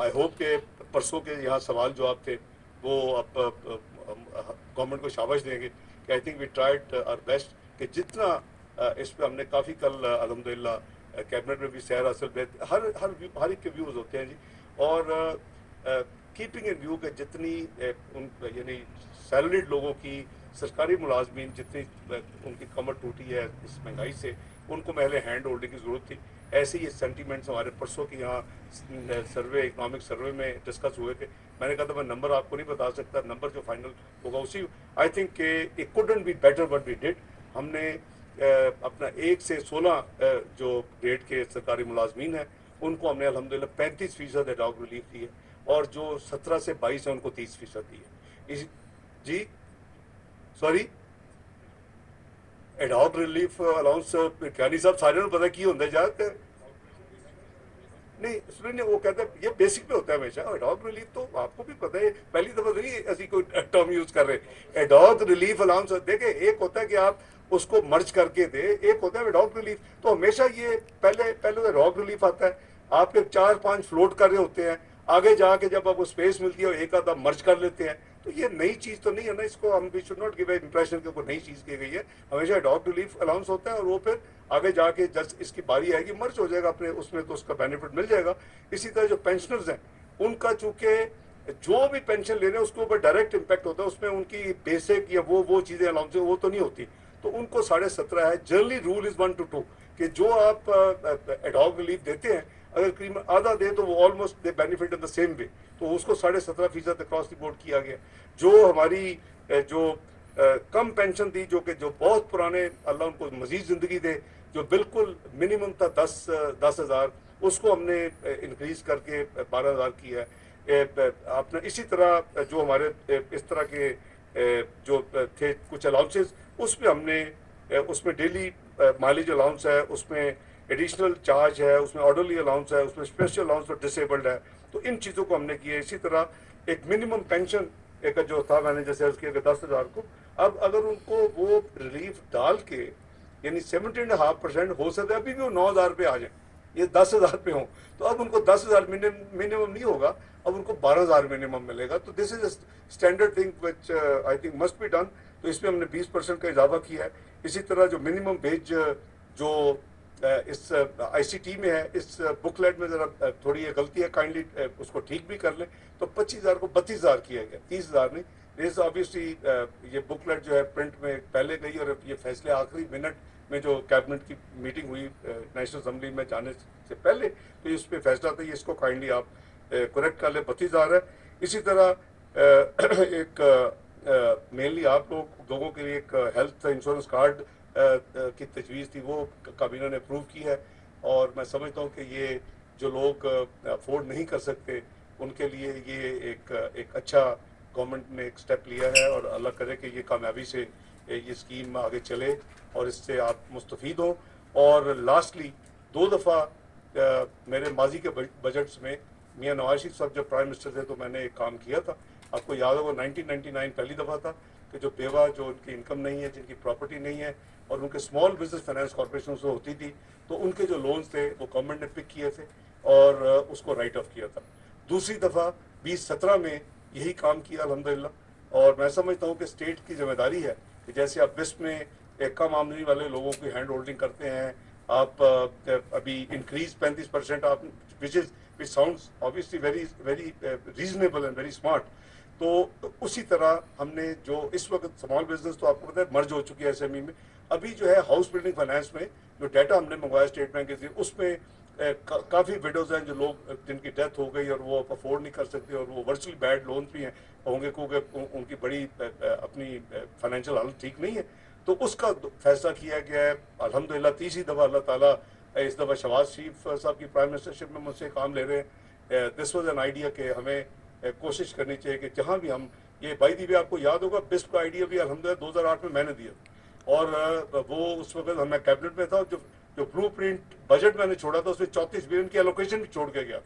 I hope कि परसों के यहाँ सवाल जवाब थे वो अब गवर्नमेंट को शाबाश देंगे कि I think we tried our best कि जितना इस पे हमने काफ़ी कल अल्हम्दुलिल्लाह कैबिनेट में भी सैर हासिल हर एक के व्यूज़ होते हैं जी। और कीपिंग इन व्यू के जितनी उन यानी सैलरीड लोगों की सरकारी मुलाजमीन जितनी उनकी कमर टूटी है इस महंगाई से, उनको पहले हैंड होल्डिंग की ज़रूरत थी। ऐसे ही सेंटीमेंट्स हमारे परसों के यहाँ सर्वे इकोनॉमिक सर्वे में डिस्कस हुए थे। मैंने कहा था मैं नंबर आपको नहीं बता सकता, नंबर जो फाइनल होगा उसी I think it couldn't be better what we did. हमने अपना 1 से 16 जो ग्रेड के सरकारी मुलाजमीन हैं उनको हमने अल्हम्दुलिल्लाह 35% एडॉक रिलीफ दी है, और जो 17 से 22 है उनको 30% दी है। इस जी सॉरी एडॉक रिलीफ अलाउंस कैनी साहब सारे पता की होंगे जाते नहीं सुनिए, वो कहते हैं ये बेसिक पे होता है हमेशा। एडॉक रिलीफ तो आपको भी पता है, पहली दफा तो नहीं ऐसी कोई टर्म यूज कर रहे। एडॉक रिलीफ अलाउंस देखे, एक होता है कि आप उसको मर्ज करके दे, एक होता है एडॉक रिलीफ। तो हमेशा ये पहले पहले तो एडॉक रिलीफ आता है, आपके 4-5 फ्लोट कर रहे होते हैं, आगे जाके जब आपको स्पेस मिलती है एक आधा मर्ज कर लेते हैं। तो ये नई चीज तो नहीं है ना, इसको हम we should not give impression कि कोई नई चीज की गई है। हमेशा एडॉक रिलीफ अलाउंस होता है और वो फिर आगे जाके जब इसकी बारी आएगी मर्ज हो जाएगा अपने उसमें, तो उसका बेनिफिट मिल जाएगा। इसी तरह जो पेंशनर्स हैं उनका चूंकि जो भी पेंशन ले रहे हैं उसके ऊपर डायरेक्ट इम्पैक्ट होता है, उसमें उनकी बेसिक या वो चीजें अलाउंस वो तो नहीं होती, तो उनको 17.5 है। जनरली रूल इज 1 to 2 कि जो आप एडॉक रिलीफ देते हैं अगर करीब आधा दे तो वो almost they benefit in the same way, तो उसको 17.5% अक्रॉस द बोर्ड किया गया। जो हमारी जो कम पेंशन थी, जो कि जो बहुत पुराने, अल्लाह उनको मजीद जिंदगी दे, जो बिल्कुल मिनिमम था 10,000, उसको हमने इंक्रीज करके 12,000 किया है। आपने इसी तरह जो हमारे इस तरह के जो थे कुछ अलाउंसेस, उसमें हमने उसमें डेली माइलेज अलाउंस है, उसमें एडिशनल चार्ज है, उसमें ऑर्डरली अलाउंस है, उसमें स्पेशल अलाउंस फॉर डिसेबल्ड है। तो इन चीज़ों को हमने किया। इसी तरह एक मिनिमम पेंशन एक जो था, मैंने जैसे अर्ज किया कि 10,000 को, अब अगर उनको वो रिलीफ डाल के यानी 17.5% हो सकता है अभी भी वो 9,000 पे आ जाए, ये 10,000 पे हो, तो अब उनको 10,000 मिनिमम नहीं होगा, अब उनको 12,000 मिनिमम मिलेगा। तो this is standard thing which I think must be done. तो इसमें हमने 20% का इजाफा किया है। इसी तरह जो मिनिमम वेज जो इस आईसीटी में है, इस बुकलेट में ज़रा थोड़ी गलती है, काइंडली उसको ठीक भी कर लें। तो 25,000 को 32,000 किया गया, 30,000 नहीं। दिस ऑब्वियसली ये बुकलेट जो है प्रिंट में पहले गई, और ये फैसले आखिरी मिनट में जो कैबिनेट की मीटिंग हुई नेशनल असम्बली में जाने से पहले, तो इस पर फैसला था, ये इसको काइंडली आप करेक्ट कर ले, 32,000 है। इसी तरह एक मेनली आप लोगों के लिए एक हेल्थ इंश्योरेंस कार्ड की तजवीज़ थी, वो काबीना ने अप्रूव की है। और मैं समझता हूँ कि ये जो लोग अफोर्ड नहीं कर सकते उनके लिए ये एक अच्छा गवर्नमेंट ने एक स्टेप लिया है, और अल्लाह करे कि ये कामयाबी से ये स्कीम आगे चले और इससे आप मुस्तफ़ीद हों। और लास्टली 2 दफ़ा मेरे माजी के बजट्स में मियाँ नवाज शरीफ साहब जब प्राइम मिनिस्टर थे तो मैंने एक काम किया था, आपको याद होगा 1999 पहली दफ़ा था कि जो बेवा, जो उनकी इनकम नहीं है, जिनकी प्रॉपर्टी नहीं है, और उनके स्मॉल बिजनेस फाइनेंस कॉर्पोरेशन से होती थी, तो उनके जो लोन्स थे वो गवर्नमेंट ने पिक किए थे और उसको राइट ऑफ किया था। दूसरी दफ़ा 2017 में यही काम किया अल्हम्दुलिल्लाह। और मैं समझता हूँ कि स्टेट की जिम्मेदारी है कि जैसे आप विस्ट में एक कम आमदनी वाले लोगों की हैंड होल्डिंग करते हैं, आप अभी इंक्रीज 35% आप which sounds obviously very very reasonable and very smart. तो उसी तरह हमने जो इस वक्त स्मॉल बिजनेस तो आपको पता है मर्ज हो चुकी है एसएमई में, अभी जो है हाउस बिल्डिंग फाइनेंस में जो डाटा हमने मंगवाया स्टेट बैंक के, उसमें काफ़ी विडोज हैं जो लोग जिनकी डेथ हो गई और वो अफोर्ड नहीं कर सकते, और वो वर्चुअली बैड लोन भी हैं होंगे क्योंकि उनकी बड़ी अपनी फाइनेंशियल हालत ठीक नहीं है। तो उसका फैसला किया गया है अल्हम्दुलिल्लाह। तीसरी दफ़ा अल्लाह ताला इस दफ़ा शहबाज शरीफ साहब की प्राइम मिनिस्टरशिप में मुझसे काम ले रहे हैं। दिस वॉज एन आइडिया कि हमें कोशिश करनी चाहिए कि जहाँ भी हम ये बाई दी भी आपको याद होगा बिस्प का आइडिया भी अल्हम्दुलिल्लाह 2008 में मैंने दिया, और वो उस वक्त मैं कैबिनेट में था। जो ब्लू प्रिंट बजट मैंने छोड़ा था उसमें 34 बिलियन की एलोकेशन भी छोड़ के गया,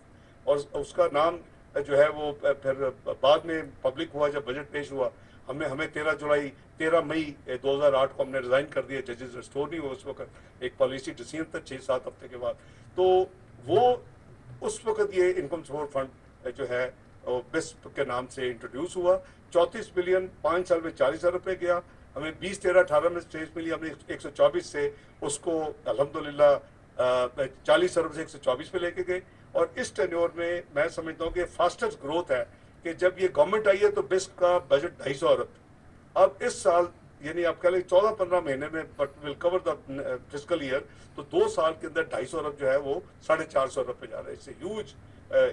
और उसका नाम जो है वो फिर बाद में पब्लिक हुआ जब बजट पेश हुआ। हमें 13 मई 2008 को हमने रिजाइन कर दिया, जजेस रिस्टोर नहीं हुआ उस वक्त, एक पॉलिसी डिसीजन था 6-7 हफ्ते के बाद। तो वो उस वक्त ये इनकम सपोर्ट फंड जो है वो बिस्प के नाम से इंट्रोड्यूस हुआ। 34 बिलियन 5 साल में 40,000 रुपये गया। हमें 20, 13, 18 में स्टेज मिली, हमने 124 से उसको अल्हम्दुलिल्लाह 40 अरब से 124 पे लेके गए। और इस टेन्योर में मैं समझता हूँ कि फास्टेस्ट ग्रोथ है कि जब ये गवर्नमेंट आई है तो बिस्क का बजट 250 अरब। अब इस साल यानी आप कह लें 14-15 महीने में, but will cover the physical year, तो 2 साल के अंदर 250 अरब जो है वो 450 अरब पे जा रहा है। इससे ह्यूज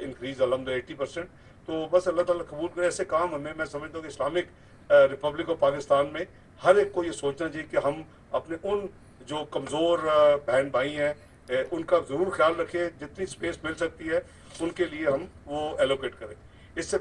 इंक्रीज अल्हम्दुलिल्लाह 80%। तो बस अल्लाह ताला कबूल करे ऐसे काम। हमें मैं समझता हूँ कि इस्लामिक रिपब्लिक ऑफ पाकिस्तान में हर एक को ये सोचना चाहिए कि हम अपने उन जो कमज़ोर बहन भाई हैं उनका ज़रूर ख्याल रखें, जितनी स्पेस मिल सकती है उनके लिए हम वो एलोकेट करें। इससे